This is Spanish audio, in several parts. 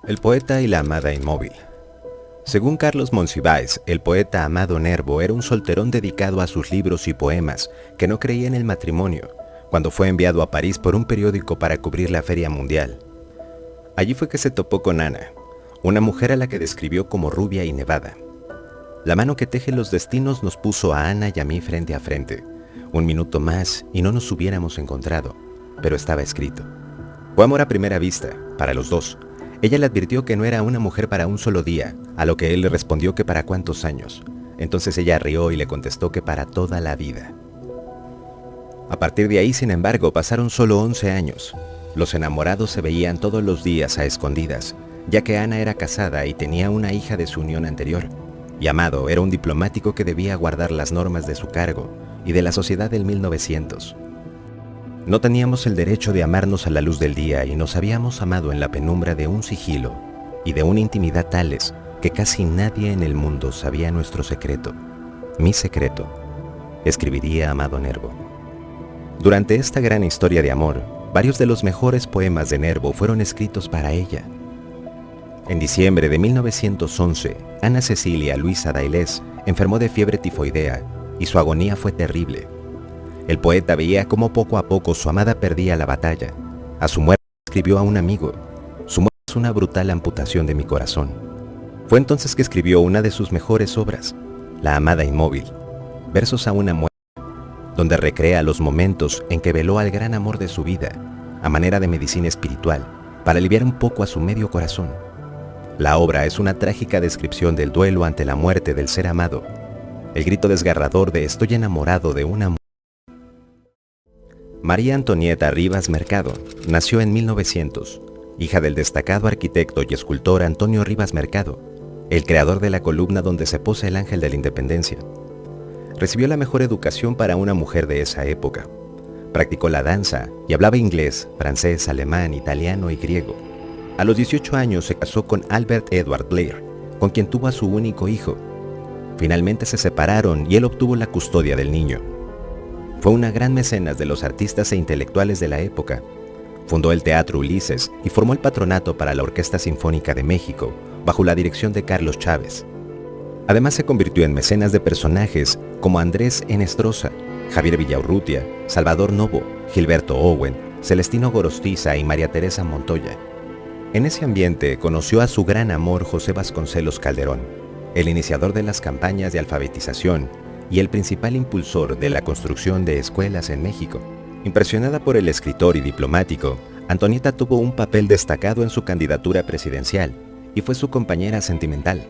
El poeta y la amada inmóvil. Según Carlos Monsiváis, el poeta Amado Nervo era un solterón dedicado a sus libros y poemas que no creía en el matrimonio, cuando fue enviado a París por un periódico para cubrir la Feria Mundial. Allí fue que se topó con Ana, una mujer a la que describió como rubia y nevada. La mano que teje los destinos nos puso a Ana y a mí frente a frente. Un minuto más y no nos hubiéramos encontrado, pero estaba escrito. Fue amor a primera vista, para los dos. Ella le advirtió que no era una mujer para un solo día, a lo que él le respondió que para cuántos años. Entonces ella rió y le contestó que para toda la vida. A partir de ahí, sin embargo, pasaron solo 11 años. Los enamorados se veían todos los días a escondidas, ya que Ana era casada y tenía una hija de su unión anterior, y Amado era un diplomático que debía guardar las normas de su cargo y de la sociedad del 1900. No teníamos el derecho de amarnos a la luz del día y nos habíamos amado en la penumbra de un sigilo y de una intimidad tales que casi nadie en el mundo sabía nuestro secreto. Mi secreto, escribiría Amado Nervo. Durante esta gran historia de amor, varios de los mejores poemas de Nervo fueron escritos para ella. En diciembre de 1911, Ana Cecilia Luisa Dailés enfermó de fiebre tifoidea y su agonía fue terrible. El poeta veía cómo poco a poco su amada perdía la batalla. A su muerte escribió a un amigo: su muerte es una brutal amputación de mi corazón. Fue entonces que escribió una de sus mejores obras, La amada inmóvil, versos a una muerte, donde recrea los momentos en que veló al gran amor de su vida, a manera de medicina espiritual, para aliviar un poco a su medio corazón. La obra es una trágica descripción del duelo ante la muerte del ser amado, el grito desgarrador de estoy enamorado de una mujer. María Antonieta Rivas Mercado nació en 1900, hija del destacado arquitecto y escultor Antonio Rivas Mercado, el creador de la columna donde se posa el ángel de la independencia. Recibió la mejor educación para una mujer de esa época. Practicó la danza y hablaba inglés, francés, alemán, italiano y griego. A los 18 años se casó con Albert Edward Blair, con quien tuvo a su único hijo. Finalmente se separaron y él obtuvo la custodia del niño. Fue una gran mecenas de los artistas e intelectuales de la época. Fundó el Teatro Ulises y formó el patronato para la Orquesta Sinfónica de México, bajo la dirección de Carlos Chávez. Además se convirtió en mecenas de personajes como Andrés Enestrosa, Javier Villaurrutia, Salvador Novo, Gilberto Owen, Celestino Gorostiza y María Teresa Montoya. En ese ambiente conoció a su gran amor José Vasconcelos Calderón, el iniciador de las campañas de alfabetización y el principal impulsor de la construcción de escuelas en México. Impresionada por el escritor y diplomático, Antonieta tuvo un papel destacado en su candidatura presidencial y fue su compañera sentimental,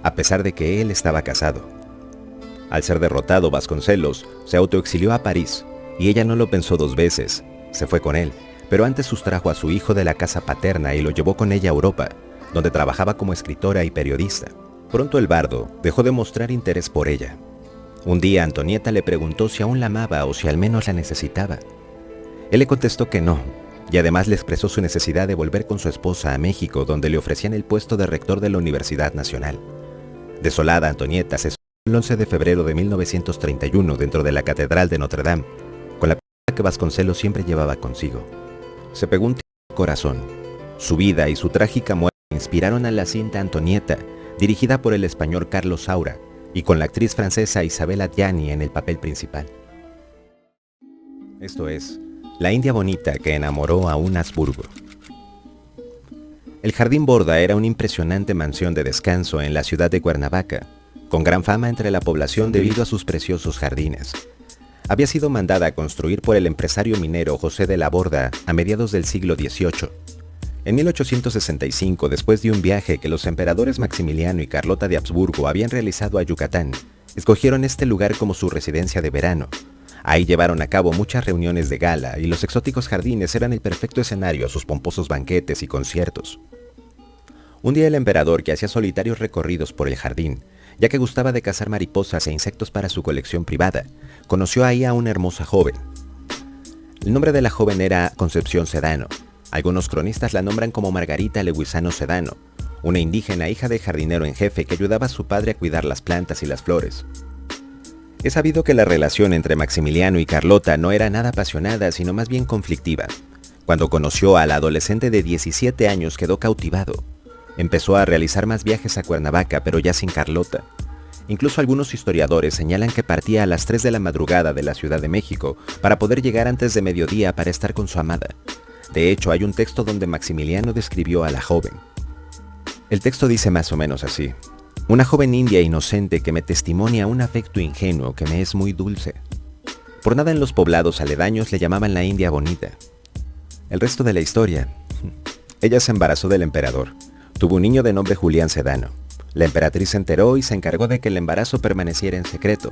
a pesar de que él estaba casado. Al ser derrotado, Vasconcelos se autoexilió a París y ella no lo pensó dos veces, se fue con él, pero antes sustrajo a su hijo de la casa paterna y lo llevó con ella a Europa, donde trabajaba como escritora y periodista. Pronto el bardo dejó de mostrar interés por ella. Un día Antonieta le preguntó si aún la amaba o si al menos la necesitaba. Él le contestó que no, y además le expresó su necesidad de volver con su esposa a México, donde le ofrecían el puesto de rector de la Universidad Nacional. Desolada, Antonieta se suicidó el 11 de febrero de 1931 dentro de la Catedral de Notre Dame, con la piedra que Vasconcelos siempre llevaba consigo. Se pegó un tiro al corazón. Su vida y su trágica muerte inspiraron a la cinta Antonieta, dirigida por el español Carlos Saura, y con la actriz francesa Isabelle Adjani en el papel principal. Esto es, La India bonita que enamoró a un Habsburgo. El Jardín Borda era una impresionante mansión de descanso en la ciudad de Cuernavaca, con gran fama entre la población debido a sus preciosos jardines. Había sido mandada a construir por el empresario minero José de la Borda a mediados del siglo XVIII. En 1865, después de un viaje que los emperadores Maximiliano y Carlota de Habsburgo habían realizado a Yucatán, escogieron este lugar como su residencia de verano. Ahí llevaron a cabo muchas reuniones de gala y los exóticos jardines eran el perfecto escenario a sus pomposos banquetes y conciertos. Un día el emperador, que hacía solitarios recorridos por el jardín, ya que gustaba de cazar mariposas e insectos para su colección privada, conoció ahí a una hermosa joven. El nombre de la joven era Concepción Sedano. Algunos cronistas la nombran como Margarita Leguizano Sedano, una indígena hija de jardinero en jefe que ayudaba a su padre a cuidar las plantas y las flores. Es sabido que la relación entre Maximiliano y Carlota no era nada apasionada, sino más bien conflictiva. Cuando conoció a la adolescente de 17 años quedó cautivado. Empezó a realizar más viajes a Cuernavaca, pero ya sin Carlota. Incluso algunos historiadores señalan que partía a las 3 de la madrugada de la Ciudad de México para poder llegar antes de mediodía para estar con su amada. De hecho, hay un texto donde Maximiliano describió a la joven. El texto dice más o menos así: una joven india inocente que me testimonia un afecto ingenuo que me es muy dulce. Por nada en los poblados aledaños le llamaban la India bonita. El resto de la historia. Ella se embarazó del emperador. Tuvo un niño de nombre Julián Sedano. La emperatriz se enteró y se encargó de que el embarazo permaneciera en secreto.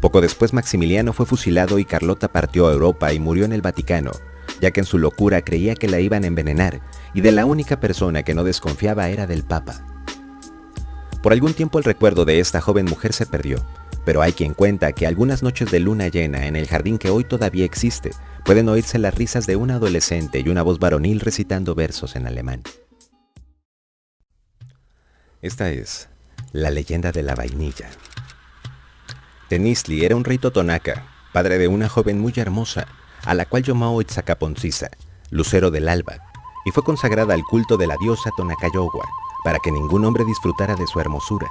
Poco después Maximiliano fue fusilado y Carlota partió a Europa y murió en el Vaticano, ya que en su locura creía que la iban a envenenar y de la única persona que no desconfiaba era del Papa. Por algún tiempo el recuerdo de esta joven mujer se perdió, pero hay quien cuenta que algunas noches de luna llena en el jardín que hoy todavía existe pueden oírse las risas de un adolescente y una voz varonil recitando versos en alemán. Esta es la leyenda de la vainilla. Tenizli era un rey totonaca, padre de una joven muy hermosa, a la cual llamó Itzacaponcisa, lucero del alba, y fue consagrada al culto de la diosa Tonacayogua, para que ningún hombre disfrutara de su hermosura.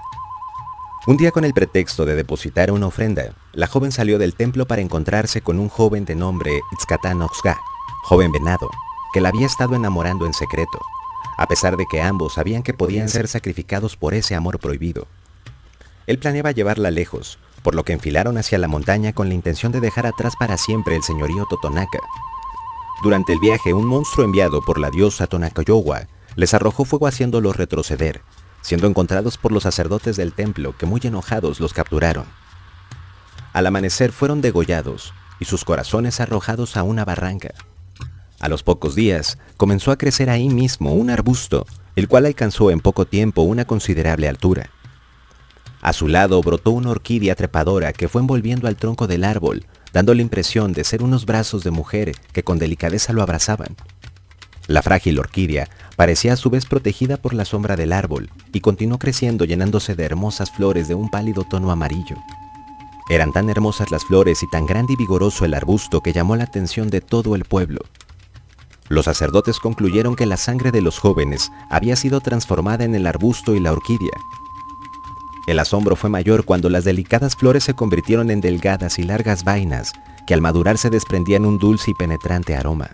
Un día, con el pretexto de depositar una ofrenda, la joven salió del templo para encontrarse con un joven de nombre Itzcatán Oxga, joven venado, que la había estado enamorando en secreto, a pesar de que ambos sabían que podían ser sacrificados por ese amor prohibido. Él planeaba llevarla lejos, por lo que enfilaron hacia la montaña con la intención de dejar atrás para siempre el señorío totonaca. Durante el viaje, un monstruo enviado por la diosa Tonacayogua les arrojó fuego haciéndolos retroceder, siendo encontrados por los sacerdotes del templo, que muy enojados los capturaron. Al amanecer fueron degollados y sus corazones arrojados a una barranca. A los pocos días, comenzó a crecer ahí mismo un arbusto, el cual alcanzó en poco tiempo una considerable altura. A su lado brotó una orquídea trepadora que fue envolviendo al tronco del árbol, dando la impresión de ser unos brazos de mujer que con delicadeza lo abrazaban. La frágil orquídea parecía a su vez protegida por la sombra del árbol y continuó creciendo, llenándose de hermosas flores de un pálido tono amarillo. Eran tan hermosas las flores y tan grande y vigoroso el arbusto que llamó la atención de todo el pueblo. Los sacerdotes concluyeron que la sangre de los jóvenes había sido transformada en el arbusto y la orquídea. El asombro fue mayor cuando las delicadas flores se convirtieron en delgadas y largas vainas que al madurar se desprendían un dulce y penetrante aroma.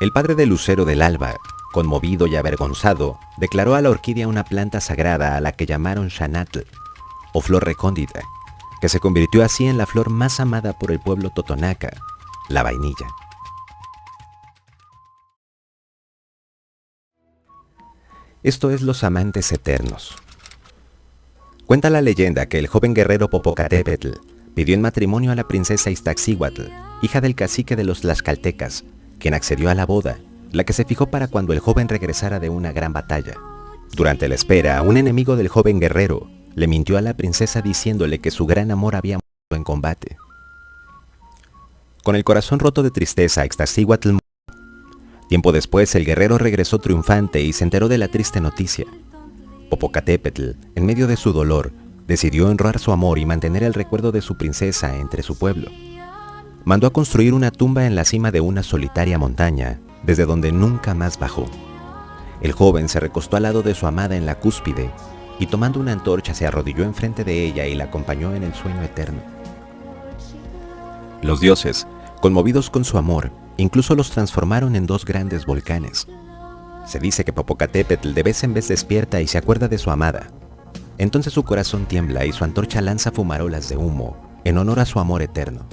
El padre del lucero del alba, conmovido y avergonzado, declaró a la orquídea una planta sagrada a la que llamaron Xanatl, o flor recóndita, que se convirtió así en la flor más amada por el pueblo totonaca, la vainilla. Esto es Los Amantes Eternos. Cuenta la leyenda que el joven guerrero Popocatépetl pidió en matrimonio a la princesa Iztaccíhuatl, hija del cacique de los tlaxcaltecas, quien accedió a la boda, la que se fijó para cuando el joven regresara de una gran batalla. Durante la espera, un enemigo del joven guerrero le mintió a la princesa diciéndole que su gran amor había muerto en combate. Con el corazón roto de tristeza, Iztaccíhuatl murió. Tiempo después, el guerrero regresó triunfante y se enteró de la triste noticia. Popocatépetl, en medio de su dolor, decidió honrar su amor y mantener el recuerdo de su princesa entre su pueblo. Mandó a construir una tumba en la cima de una solitaria montaña, desde donde nunca más bajó. El joven se recostó al lado de su amada en la cúspide y, tomando una antorcha, se arrodilló enfrente de ella y la acompañó en el sueño eterno. Los dioses, conmovidos con su amor, incluso los transformaron en dos grandes volcanes. Se dice que Popocatépetl de vez en vez despierta y se acuerda de su amada. Entonces su corazón tiembla y su antorcha lanza fumarolas de humo en honor a su amor eterno.